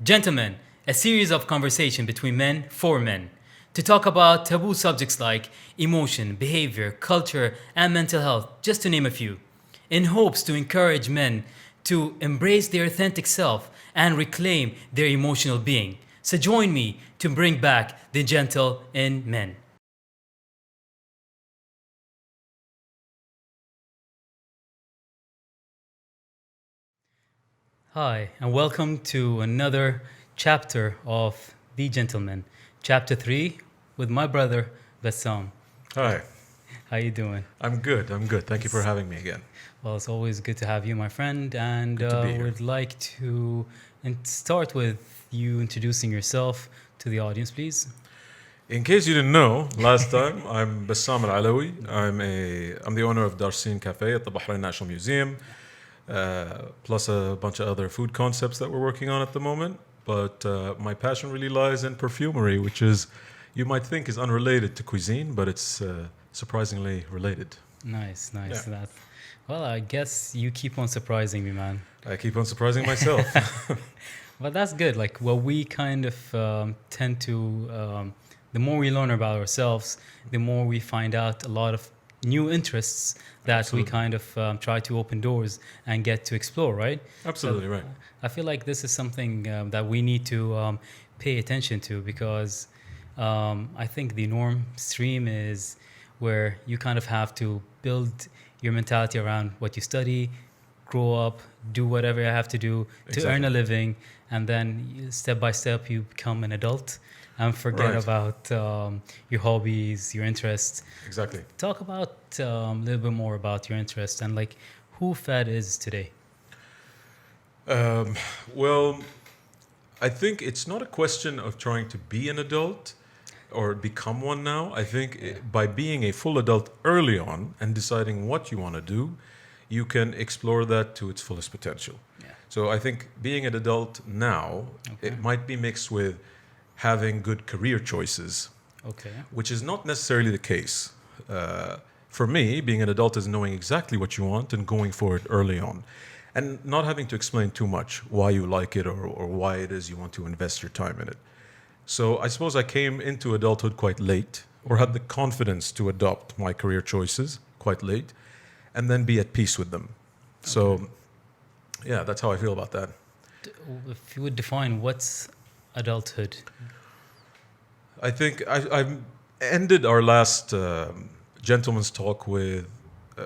Gentlemen, a series of conversation between men for men to talk about taboo subjects like emotion, behavior, culture, and mental health, just to name a few, in hopes to encourage men to embrace their authentic self and reclaim their emotional being. So join me to bring back the gentle in men. Hi, and welcome to another chapter of The Gentleman, chapter 3 with my brother Basam. Hi, How you doing? I'm good. I'm good. Thank you for having me again. Well, it's always good to have you, my friend, and Good to be here. would like to start with you introducing yourself to the audience, please. In case you didn't know, last time I'm Basam Alawi. I'm the owner of Darsin Cafe at the Bahrain National Museum, plus a bunch of other food concepts that we're working on at the moment. But my passion really lies in perfumery, which is you might think is unrelated to cuisine, but it's surprisingly related. Nice. Yeah. Well, I guess you keep on surprising me, man. I keep on surprising myself. But that's good. Like what we kind of tend to, the more we learn about ourselves, the more we find out a lot of new interests that Absolutely. we kind of try to open doors and get to explore, right? Absolutely right. I feel like this is something that we need to pay attention to because I think the norm stream is where you kind of have to build your mentality around what you study, grow up, do whatever you have to do to earn a Exactly. living, and then step by step you become an adult and forget Right. about your hobbies, your interests. Exactly. Talk about a little bit more about your interests and like who Fed is today. Um, well, I think it's not a question of trying to be an adult or become one now. I think by being a full adult early on and deciding what you want to do, you can explore that to its fullest potential. Yeah. So I think being an adult now, Okay. it might be mixed with having good career choices, Okay. which is not necessarily the case. For me, being an adult is knowing exactly what you want and going for it early on. And not having to explain too much why you like it or why it is you want to invest your time in it. So I suppose I came into adulthood quite late or had the confidence to adopt my career choices quite late and then be at peace with them. So, yeah, that's how I feel about that. If you would define what's adulthood. I think I've ended our last gentleman's talk with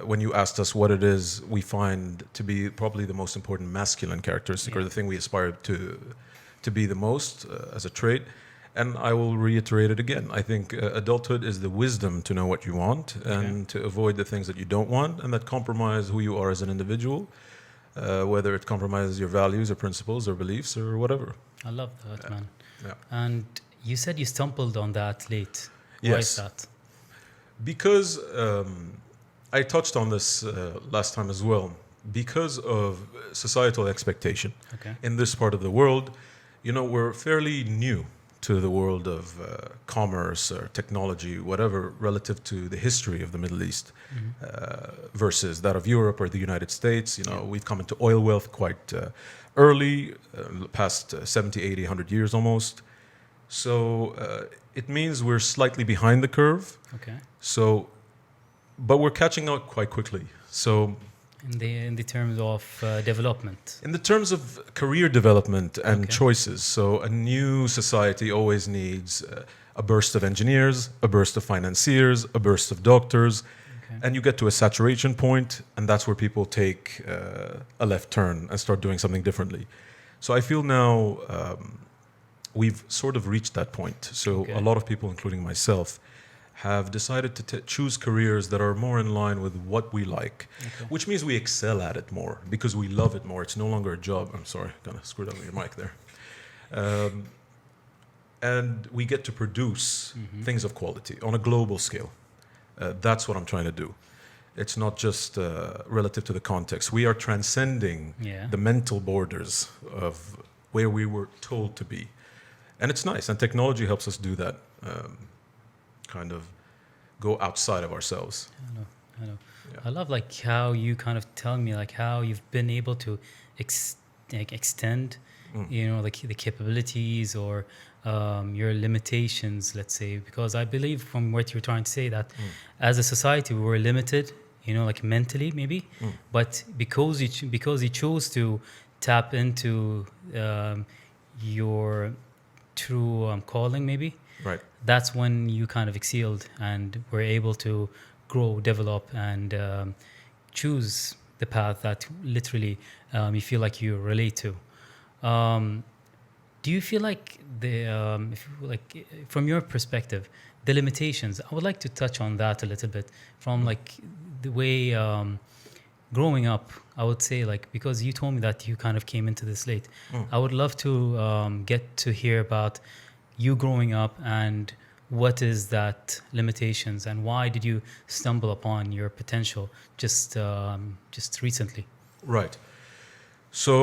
when you asked us what it is we find to be probably the most important masculine characteristic or Yeah. the thing we aspire to be the most as a trait. And I will reiterate it again. I think adulthood is the wisdom to know what you want and to avoid the things that you don't want and that compromise who you are as an individual, whether it compromises your values or principles or beliefs or whatever. I love that, man. Yeah. And you said you stumbled on that late. Why is Yes. that? Because I touched on this last time as well. Because of societal expectation Okay. in this part of the world, we're fairly new to the world of commerce or technology, whatever, relative to the history of the Middle East versus that of Europe or the United States. We've come into oil wealth quite early, past 70, 80, 100 years almost. So it means we're slightly behind the curve. Okay. So, but we're catching up quite quickly. So, In the terms of development. in the terms of career development and Okay. choices, so a new society always needs a burst of engineers, a burst of financiers, a burst of doctors, Okay. and you get to a saturation point, and that's where people take a left turn and start doing something differently. So I feel now we've sort of reached that point. So Okay. a lot of people, including myself, have decided to choose careers that are more in line with what we like, which means we excel at it more because we love it more. It's no longer a job. I'm sorry, kind of screwed up your mic there. And we get to produce things of quality on a global scale. That's what I'm trying to do. It's not just relative to the context. We are transcending Yeah. the mental borders of where we were told to be. And it's nice. And technology helps us do that. Kind of go outside of ourselves. I know. Yeah. I love like how you kind of tell me like how you've been able to extend like the capabilities or your limitations, let's say, because I believe from what you're trying to say that as a society we were limited, like mentally maybe, but because you chose to tap into your true calling, maybe Right. that's when you kind of excelled and were able to grow, develop, and choose the path that literally you feel like you relate to. Do you feel like from your perspective, the limitations? I would like to touch on that a little bit from like the way growing up. I would say because you told me that you kind of came into this late. I would love to get to hear about you growing up and what is that limitations and why did you stumble upon your potential just recently? Right. So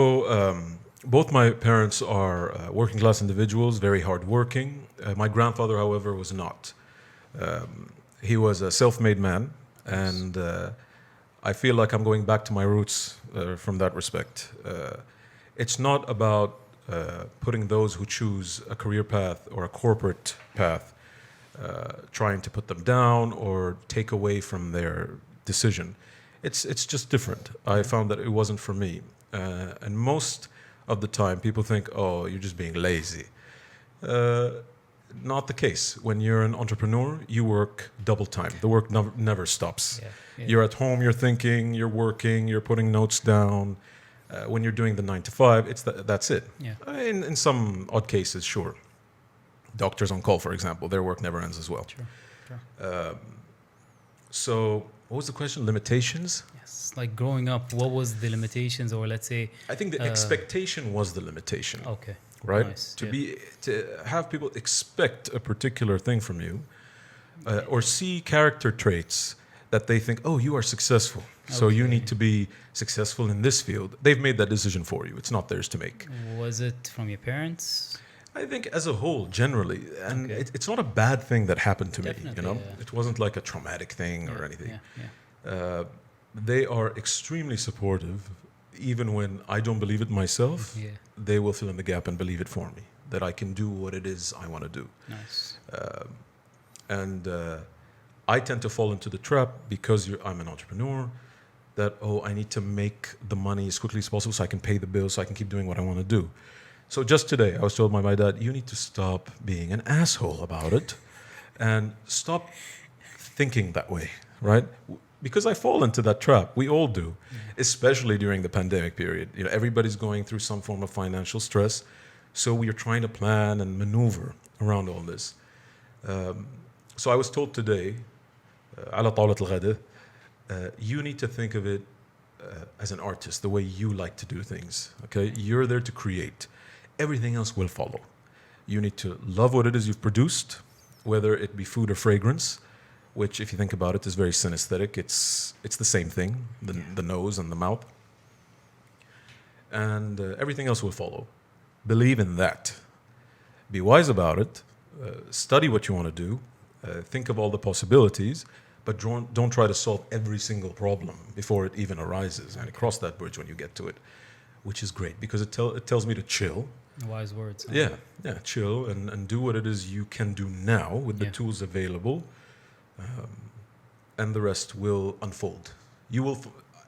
both my parents are working class individuals, very hardworking. My grandfather, however, was not. He was a self-made man, and I feel like I'm going back to my roots from that respect. It's not about putting those who choose a career path or a corporate path, trying to put them down or take away from their decision. It's just different. I found that it wasn't for me. And most of the time, people think, oh, you're just being lazy. Not the case. When you're an entrepreneur, you work double time. The work never stops. Yeah. You're at home, you're thinking, you're working, you're putting notes down. When you're doing the 9 to 5, that's it. Yeah. In some odd cases, sure. Doctors on call, for example, their work never ends as well. Sure. So, what was the question? Limitations? Yes. Like growing up, what was the limitations, or let's say? I think the expectation was the limitation. Okay. Right? Nice. To have people expect a particular thing from you, or see character traits that they think, oh, you are successful, so you need to be successful in this field. They've made that decision for you. It's not theirs to make. Was it from your parents? I think as a whole, generally, and it's not a bad thing that happened to Definitely, me. It wasn't like a traumatic thing or anything. Yeah. They are extremely supportive, even when I don't believe it myself. Yeah. They will fill in the gap and believe it for me, that I can do what it is I want to do. Nice. And I tend to fall into the trap because I'm an entrepreneur, that, I need to make the money as quickly as possible so I can pay the bills, so I can keep doing what I want to do. So just today, I was told by my dad, you need to stop being an asshole about it and stop thinking that way, right? Because I fall into that trap. We all do, especially during the pandemic period. Everybody's going through some form of financial stress. So we are trying to plan and maneuver around all this. So I was told today, على طاولة الغداء, you need to think of it as an artist, the way you like to do things. Okay, you're there to create. Everything else will follow. You need to love what it is you've produced, whether it be food or fragrance, which, if you think about it, is very synesthetic. It's the same thing, the nose and the mouth. And everything else will follow. Believe in that. Be wise about it. Study what you want to do. Think of all the possibilities, but don't try to solve every single problem before it even arises. And cross that bridge when you get to it, which is great because it tells me to chill. Wise words. Yeah, chill and do what it is you can do now with the tools available, and the rest will unfold. You will,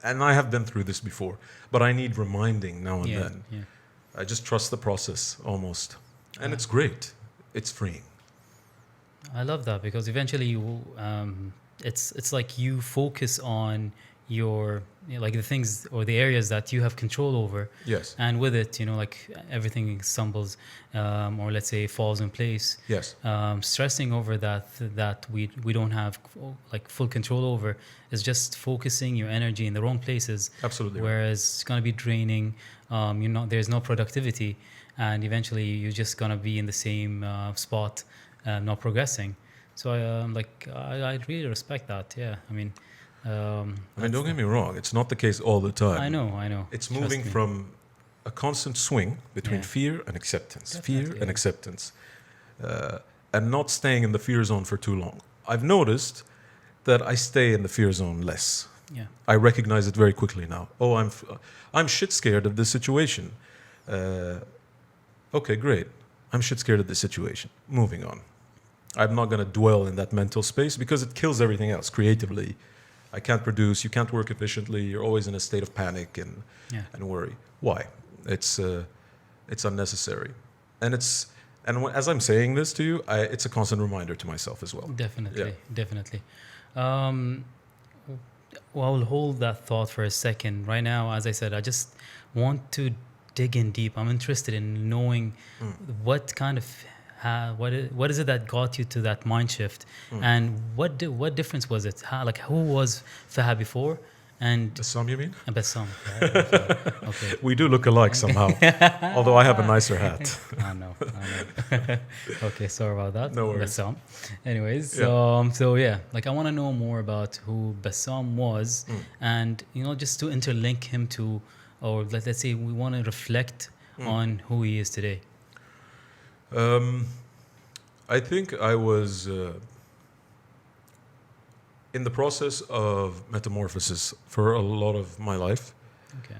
and I have been through this before, but I need reminding now and then. Yeah. I just trust the process almost, and it's great. It's freeing. I love that because eventually you, it's like you focus on your like the things or the areas that you have control over. Yes. And with it, like everything stumbles, or let's say falls in place. Yes. Stressing over that we don't have like full control over is just focusing your energy in the wrong places. Absolutely. Whereas it's gonna be draining. There's no productivity, and eventually you're just gonna be in the same spot, not progressing. So I really respect that. Yeah. I mean, don't get me wrong. It's not the case all the time. I know. It's moving from a constant swing between fear and acceptance, and not staying in the fear zone for too long. I've noticed that I stay in the fear zone less. Yeah. I recognize it very quickly now. I'm shit scared of this situation. Okay, great. I'm shit scared of this situation. Moving on. I'm not going to dwell in that mental space because it kills everything else creatively. I can't produce, you can't work efficiently, you're always in a state of panic Yeah. and worry. Why? It's unnecessary. As I'm saying this to you, it's a constant reminder to myself as well. Definitely, Yeah. definitely. Um, well, I'll hold that thought for a second. Right now, as I said, I just want to dig in deep. I'm interested in knowing what kind of what is it that got you to that mind shift, and what difference was it? Who was Fahad before, and Basam, you mean? Bassam? Okay. We do look alike somehow, although I have a nicer hat. I know. Okay, sorry about that. No worries. Bassam. Anyways, Yeah. so yeah, like I want to know more about who Bassam was, and just to interlink him to, or let's say we want to reflect on who he is today. I think I was in the process of metamorphosis for a lot of my life. Okay.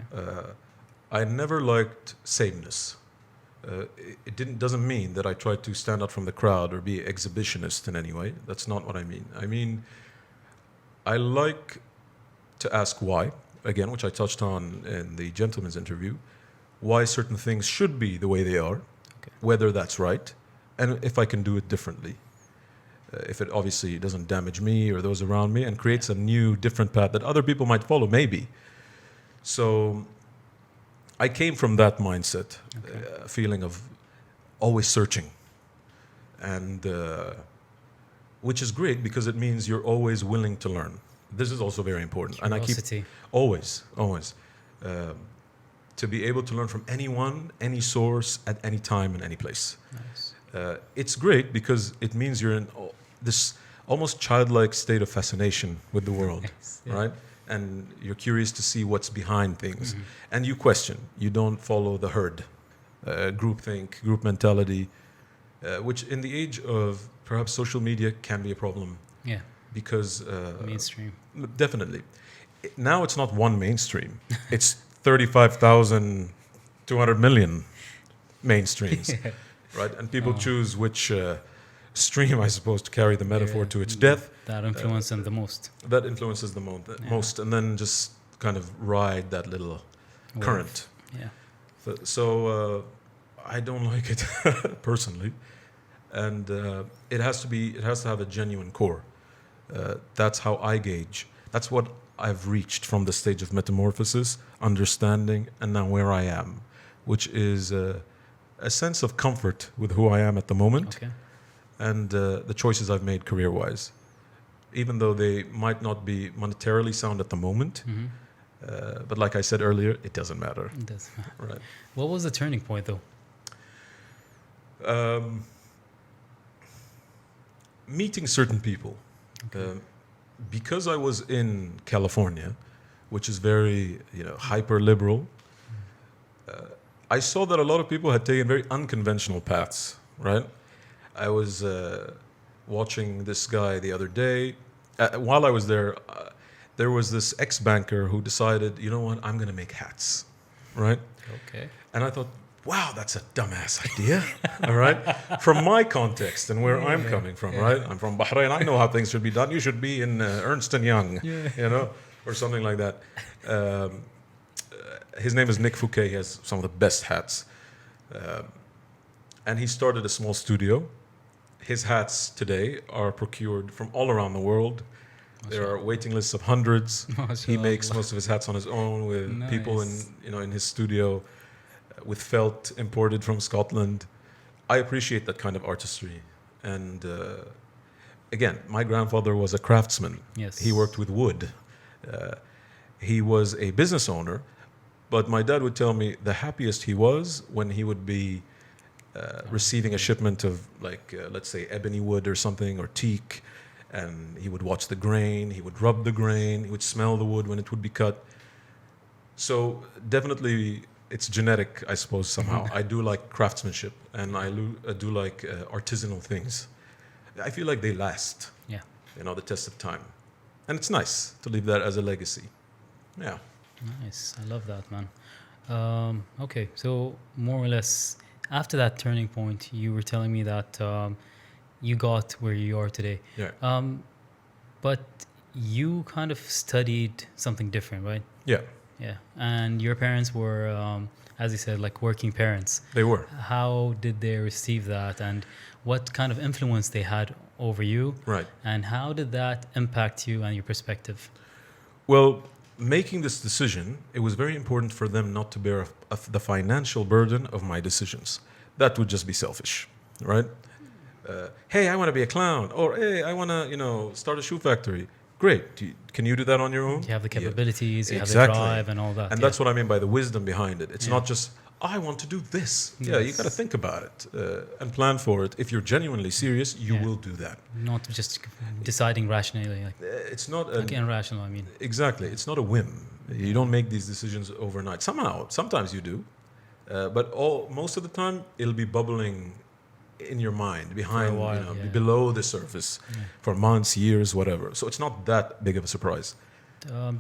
I never liked sameness. It doesn't mean that I tried to stand out from the crowd or be exhibitionist in any way. That's not what I mean. I mean, I like to ask why, again, which I touched on in the gentleman's interview, why certain things should be the way they are, Okay. whether that's right, and if I can do it differently. If it obviously doesn't damage me or those around me and creates a new, different path that other people might follow, maybe. So I came from that mindset, a feeling of always searching, and which is great because it means you're always willing to learn. This is also very important, Curiosity. and I keep always to be able to learn from anyone, any source, at any time, in any place. Nice. It's great because it means you're in this almost childlike state of fascination with the world, Yes, yeah. right? And you're curious to see what's behind things. And you question. You don't follow the herd, groupthink, group mentality, which in the age of perhaps social media can be a problem Yeah. because... Mainstream. Definitely. Now it's not one mainstream. It's 35,200 million mainstreams. Yeah. Right, and people choose which stream, I suppose, to carry the metaphor Yeah. to its death. That influenced them the most. That influences the most, and then just kind of ride that little Wave. current. Yeah. So I don't like it personally, and it has to have a genuine core. That's how I gauge. That's what I've reached from the stage of metamorphosis, understanding, and now where I am, which is a sense of comfort with who I am at the moment. Okay. And the choices I've made career-wise, even though they might not be monetarily sound at the moment. But like I said earlier, it doesn't matter. It does. Right. What was the turning point, though? Meeting certain people. Because I was in California, which is very hyper liberal, I saw that a lot of people had taken very unconventional paths, right? I was watching this guy the other day. While I was there, there was this ex-banker who decided, you know what, I'm going to make hats, right? Okay. And I thought, wow, that's a dumbass idea, all right? From my context and where I'm coming from, right? I'm from Bahrain. I know how things should be done. You should be in Ernst & Young, or something like that. His name is Nick Fouquet. He has some of the best hats. And he started a small studio. His hats today are procured from all around the world. There are waiting lists of hundreds. He makes most of his hats on his own with people in his studio with felt imported from Scotland. I appreciate that kind of artistry. And again, my grandfather was a craftsman. Yes. He worked with wood. He was a business owner. But my dad would tell me the happiest he was when he would be receiving a shipment of, let's say, ebony wood or something, or teak, and he would watch the grain, he would rub the grain, he would smell the wood when it would be cut. So definitely it's genetic, I suppose, somehow. I do like craftsmanship, and I do like artisanal things. I feel like they last, Yeah. the test of time. And it's nice to leave that as a legacy. Yeah. Nice. I love that, man. Okay. So more or less, After that turning point, you were telling me that you got where you are today. Yeah. But you kind of studied something different, right? Yeah, Yeah. And your parents were, as you said, like working parents. they were. How did they receive that, and what kind of influence they had over you? Right. And how did that impact you and your perspective? Well, making this decision, it was very important for them not to bear the financial burden of my decisions. That would just be selfish, right? Hey, I want to be a clown, or hey, I want to, start a shoe factory. Great. Can you do that on your own? You have the Yeah. capabilities, you Exactly. have the drive and all that. And that's what I mean by the wisdom behind it. It's Yeah. not just, I want to do this. Yeah, you Yes. got to think about it and plan for it. If you're genuinely serious, you Yeah. will do that. Not just deciding rationally, like, It's not like irrational, I mean. exactly. It's not a whim. You don't make these decisions overnight. Sometimes you do, but most of the time it'll be bubbling in your mind behind, while, yeah. below the surface for months, years, whatever. So it's not that big of a surprise.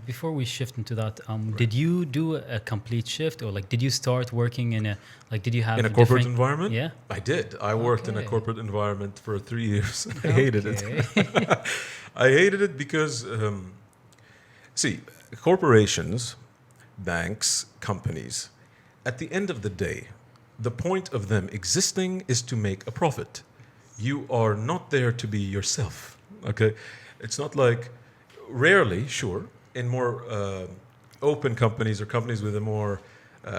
Before we shift into that, did you do a complete shift, or like did you start working in a, like did you have In a corporate different- environment? Yeah. I did. I worked in a Okay. corporate environment for 3 years. I hated it. Okay. I hated it because, see, corporations, banks, companies, at the end of the day, the point of them existing is to make a profit. You are not there to be yourself. Okay? It's not like, rarely, sure, in more open companies or companies with a more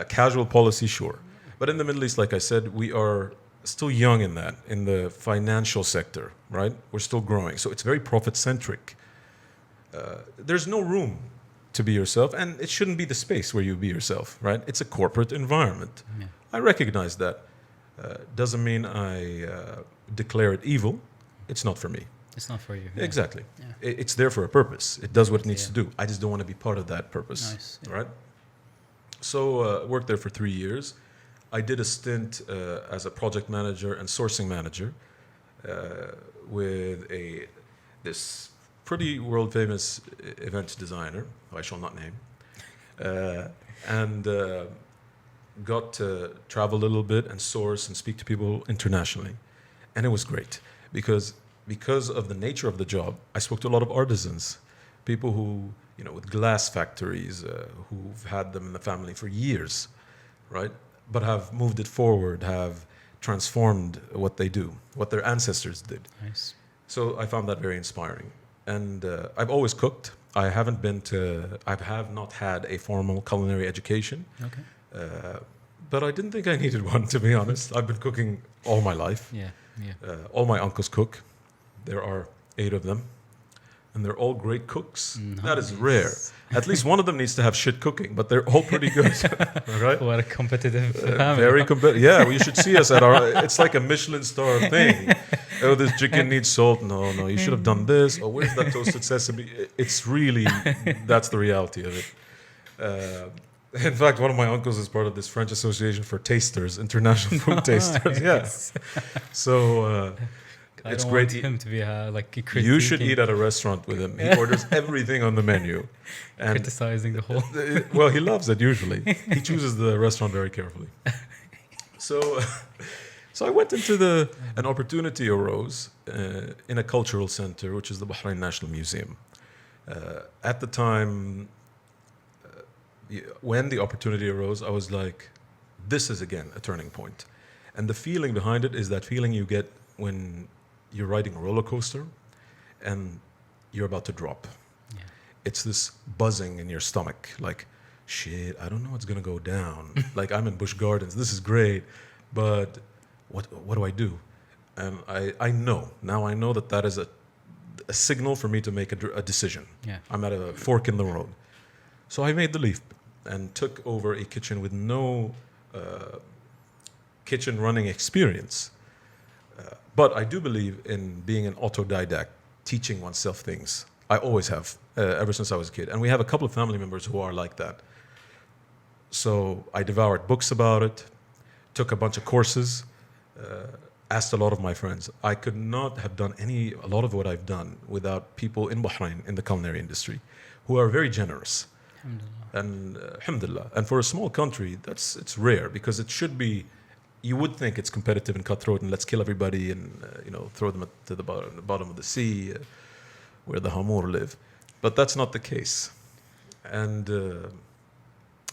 casual policy, sure. But in the Middle East, like I said, we are still young in the financial sector, right? We're still growing. So it's very profit centric. There's no room to be yourself, and it shouldn't be the space where you be yourself, right? It's a corporate environment. Yeah. I recognize that. Doesn't mean I declare it evil. It's not for me. It's not for you. Yeah. Exactly. Yeah. It's there for a purpose. It does what it needs Yeah. to do. I just don't want to be part of that purpose. Nice. Yeah. Right? So worked there for 3 years. I did a stint as a project manager and sourcing manager with this pretty world famous event designer, who I shall not name, and got to travel a little bit and source and speak to people internationally, and it was great because of the nature of the job. I spoke to a lot of artisans, people who with glass factories who've had them in the family for years, right? But have moved it forward, have transformed what they do, what their ancestors did. Nice. So I found that very inspiring. And I've always cooked. I have not had a formal culinary education, Okay. but I didn't think I needed one, to be honest. I've been cooking all my life. Yeah. Yeah. All my uncles cook. There are 8 of them, and they're all great cooks. That is rare. At least one of them needs to have shit cooking, but they're all pretty good. All right? What a competitive family. Very competitive. Yeah, well, you should see us at our. It's like a Michelin star thing. Oh, this chicken needs salt. No, you should have done this. Oh, where's that toasted sesame? It's really, that's the reality of it. In fact, one of my uncles is part of this French Association for Tasters, International Food Tasters. Yeah. So I it's don't great. want him to be like You should eat at a restaurant with him. He orders everything on the menu, and criticizing the whole. well, he loves it usually. He chooses the restaurant very carefully. So I went into an opportunity arose in a cultural center, which is the Bahrain National Museum. At the time, when the opportunity arose, I was like, this is again a turning point. And the feeling behind it is that feeling you get when you're riding a roller coaster and you're about to drop. Yeah. It's this buzzing in your stomach, like, shit, I don't know what's gonna go down. Like, I'm in Busch Gardens, this is great, but what do I do? And I know that is a signal for me to make a decision. Yeah. I'm at a fork in the road. So I made the leap and took over a kitchen with no kitchen running experience. But I do believe in being an autodidact, teaching oneself things. I always have, ever since I was a kid. And we have a couple of family members who are like that. So I devoured books about it, took a bunch of courses, asked a lot of my friends. I could not have done a lot of what I've done without people in Bahrain, in the culinary industry, who are very generous. Alhamdulillah. And alhamdulillah. And for a small country, it's rare, because it should be you would think it's competitive and cutthroat and let's kill everybody and throw them to the bottom of the sea where the hamur live. But that's not the case. And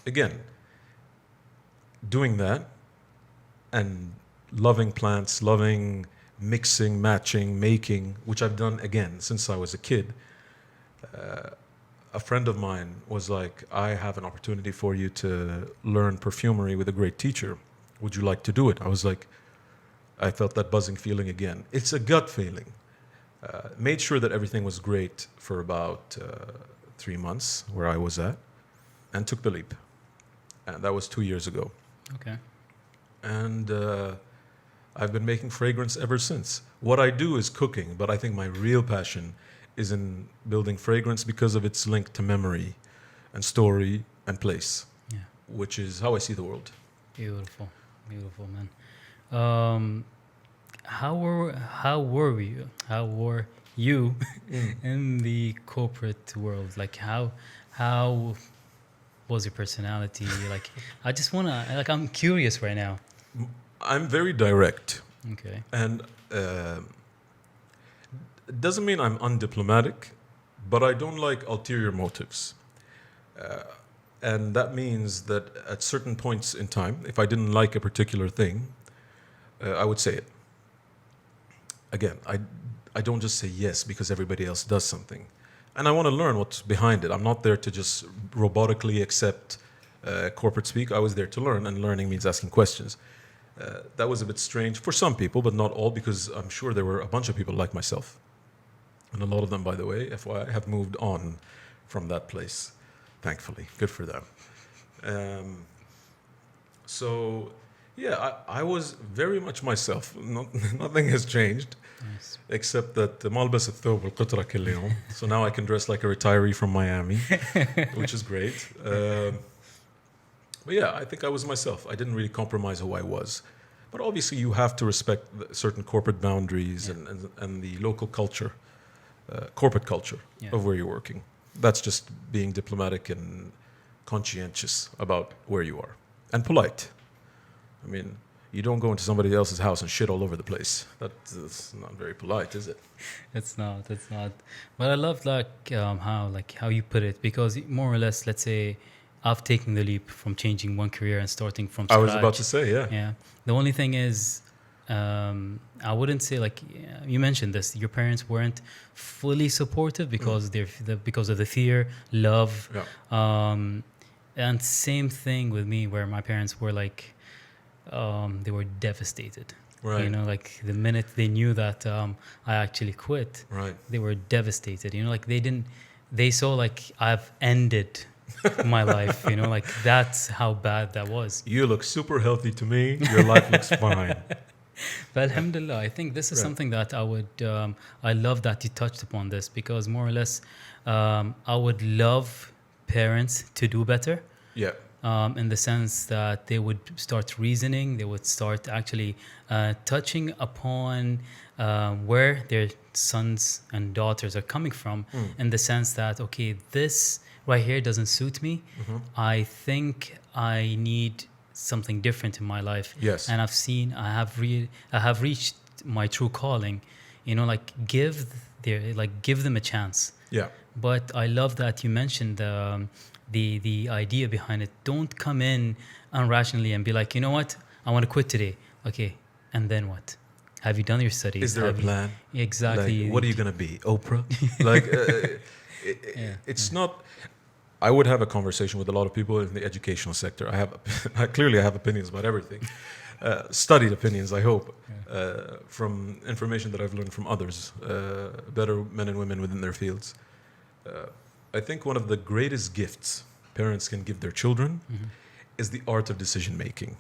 again, doing that and loving plants, loving mixing, matching, making, which I've done again since I was a kid. A friend of mine was like, I have an opportunity for you to learn perfumery with a great teacher. Would you like to do it? I was like, I felt that buzzing feeling again. It's a gut feeling. Made sure that everything was great for about 3 months where I was at and took the leap. And that was 2 years ago. Okay. And I've been making fragrance ever since. What I do is cooking, but I think my real passion is in building fragrance because of its link to memory and story and place, which is how I see the world. Beautiful, beautiful, man. How were you in the corporate world? Like how was your personality? Like I just wanna I'm curious right now. I'm very direct. Okay. And it doesn't mean I'm undiplomatic, but I don't like ulterior motives. And that means that at certain points in time, if I didn't like a particular thing, I would say it. Again, I don't just say yes because everybody else does something. And I want to learn what's behind it. I'm not there to just robotically accept corporate speak. I was there to learn, and learning means asking questions. That was a bit strange for some people, but not all, because I'm sure there were a bunch of people like myself. And a lot of them, by the way, FYI, have moved on from that place, thankfully. Good for them. So, yeah, I was very much myself. Nothing has changed, Nice. except that ما ألبس الثوب والقطرة كل يوم. So now I can dress like a retiree from Miami, which is great. But yeah, I think I was myself. I didn't really compromise who I was. But obviously you have to respect certain corporate boundaries and the local culture, corporate culture of where you're working. That's just being diplomatic and conscientious about where you are. And polite. I mean, you don't go into somebody else's house and shit all over the place. That's not very polite, is it? It's not. But I love how you put it, because more or less, let's say, I've taken the leap from changing one career and starting from scratch. I was about to say, yeah. Yeah. The only thing is, I wouldn't say, like you mentioned this, your parents weren't fully supportive because because of the fear, love. Yeah. And same thing with me, where my parents were like, they were devastated. Right. You know, like the minute they knew that I actually quit, Right. they were devastated. You know, like they saw like I've ended my life. You know, like that's how bad that was. You look super healthy to me. Your life looks fine. But alhamdulillah, I think this is something that I love that you touched upon this, because more or less, I would love parents to do better. Yeah. In the sense that they would start reasoning, they would start actually touching upon where their sons and daughters are coming from, in the sense that, okay, this right here doesn't suit me. I think I need something different in my life. Yes. And I have reached my true calling. You know, like give them a chance. Yeah. But I love that you mentioned the idea behind it. Don't come in irrationally and be like, you know what, I want to quit today. Okay, and then what? Have you done your studies? Is there a plan? Exactly. Like, what are you going to be? Oprah? Like, it's not... I would have a conversation with a lot of people in the educational sector. I clearly have opinions about everything. Studied opinions, I hope, from information that I've learned from others, better men and women within their fields. I think one of the greatest gifts parents can give their children is the art of decision making.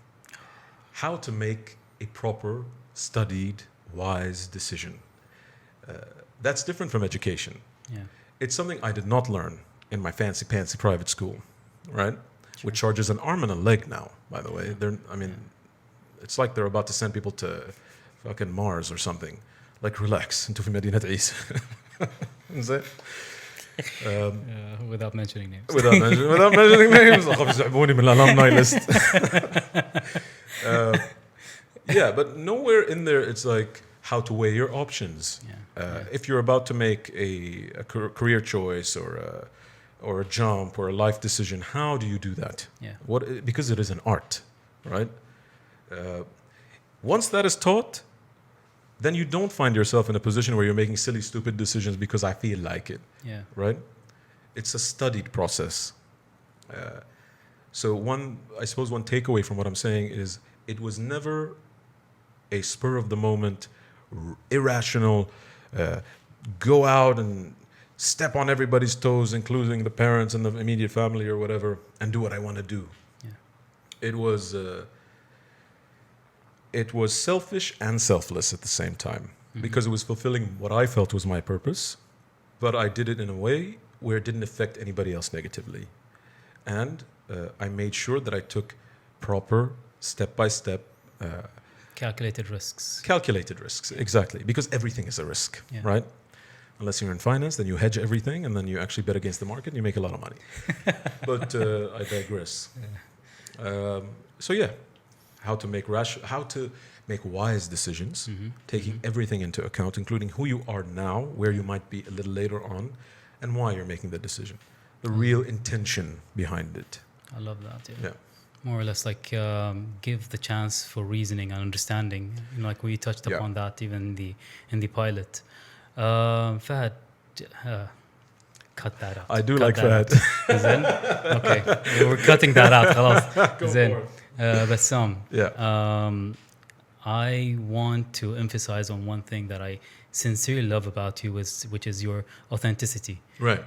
How to make a proper, studied, wise decision. That's different from education. Yeah. It's something I did not learn in my fancy private school, right? Sure. Which charges an arm and a leg now, by the way. It's like they're about to send people to fucking Mars or something. Like, relax. انتوا في مدينة عيسى. Without mentioning names. Without mentioning names. أخاف يسحبوني من الألumni list. Yeah, but nowhere in there it's like how to weigh your options. If you're about to make a career choice or a jump or a life decision, how do you do that? Because it is an art, right? Once that is taught, then you don't find yourself in a position where you're making silly, stupid decisions because I feel like it. Right? It's a studied process. So I suppose one takeaway from what I'm saying is it was never a spur of the moment, irrational, go out and step on everybody's toes, including the parents and the immediate family or whatever, and do what I want to do. It was selfish and selfless at the same time, because it was fulfilling what I felt was my purpose, but I did it in a way where it didn't affect anybody else negatively. And I made sure that I took proper, step-by-step... Calculated risks. Calculated risks, exactly. Because everything is a risk, right? Unless you're in finance, then you hedge everything, and then you actually bet against the market, and you make a lot of money. But I digress. So yeah, how to make wise decisions, taking everything into account, including who you are now, where you might be a little later on, and why you're making the decision. The real intention behind it. I love that. Yeah. More or less like give the chance for reasoning and understanding. Like we touched upon that even in the pilot. Fahad, cut that out. I do like Fahad. Okay, we're cutting that out. خلاص. زين. Basam. I want to emphasize on one thing that I sincerely love about you, which is your authenticity. Right.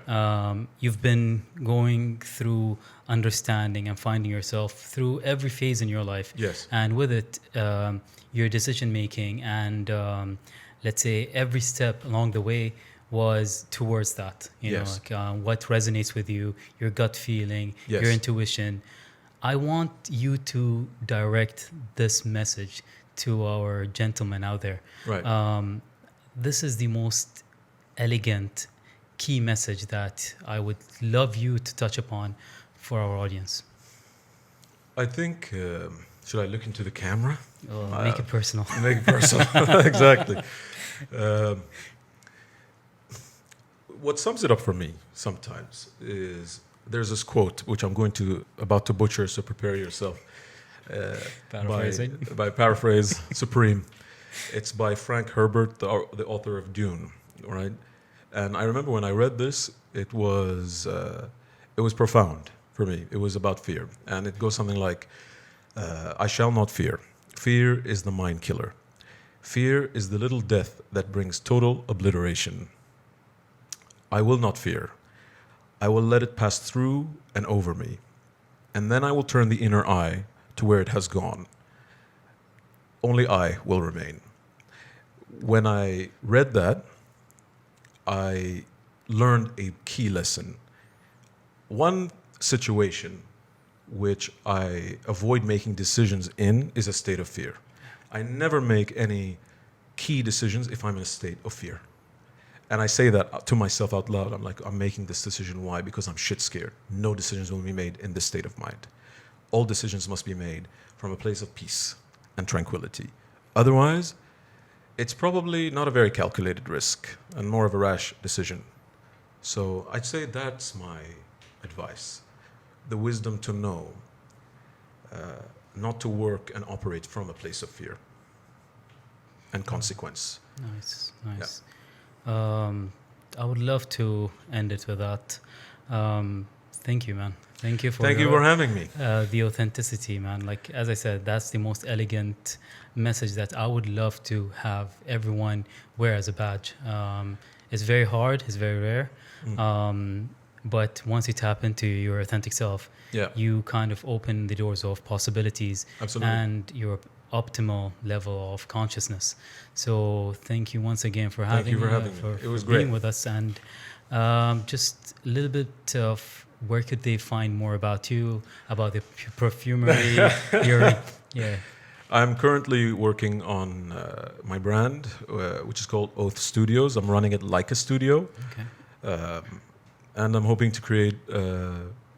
You've been going through understanding and finding yourself through every phase in your life. Yes. And with it, your decision making and let's say every step along the way was towards that. You know, like, what resonates with you, your gut feeling, your intuition. I want you to direct this message to our gentlemen out there. Right. This is the most elegant key message that I would love you to touch upon for our audience. I think, should I look into the camera? Make it personal. Make it personal, exactly. What sums it up for me sometimes is there's this quote, which I'm about to butcher, so prepare yourself. Paraphrasing. By paraphrase supreme. It's by Frank Herbert, the author of Dune, right? And I remember when I read this, it was profound for me. It was about fear. And it goes something like, I shall not fear. Fear is the mind killer. Fear is the little death that brings total obliteration. I will not fear. I will let it pass through and over me. And then I will turn the inner eye to where it has gone. Only I will remain. When I read that, I learned a key lesson. One situation which I avoid making decisions in is a state of fear. I never make any key decisions if I'm in a state of fear. And I say that to myself out loud. I'm like, I'm making this decision. Why? Because I'm shit scared. No decisions will be made in this state of mind. All decisions must be made from a place of peace and tranquility. Otherwise, it's probably not a very calculated risk and more of a rash decision. So I'd say that's my advice. The wisdom to know not to work and operate from a place of fear and consequence. Nice. I would love to end it with that. Thank you, man. Thank you for having me. The authenticity, man. Like, as I said, that's the most elegant message that I would love to have everyone wear as a badge. It's very hard. It's very rare. But once you tap into your authentic self, you kind of open the doors of possibilities. Absolutely. And your optimal level of consciousness. So thank you once again for having me. It was for great being with us. And just a little bit of where could they find more about you, about the perfumery? I'm currently working on my brand, which is called Oath Studios. I'm running it like a studio. Okay. And I'm hoping to create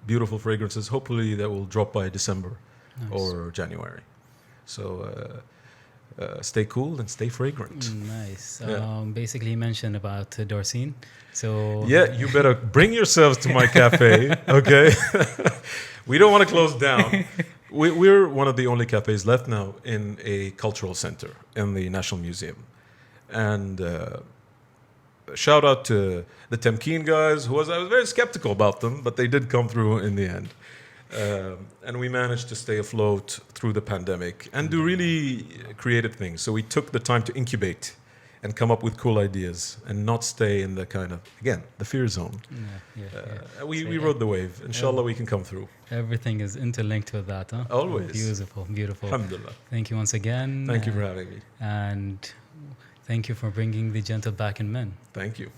beautiful fragrances, hopefully that will drop by December or January. So stay cool and stay fragrant. Nice. Yeah. Basically, you mentioned about Dorcine. So Yeah, you better bring yourselves to my cafe, okay? We don't want to close down. We're one of the only cafes left now in a cultural center in the National Museum. And shout out to the Temkeen guys, I was very skeptical about them, but they did come through in the end. And we managed to stay afloat through the pandemic and do really creative things. So we took the time to incubate and come up with cool ideas and not stay in the kind of, again, the fear zone. We rode the wave. Inshallah, we can come through. Everything is interlinked with that, huh? Always. Beautiful, beautiful. Alhamdulillah. Thank you once again. Thank you for having me. And thank you for bringing the gentle back in men. Thank you.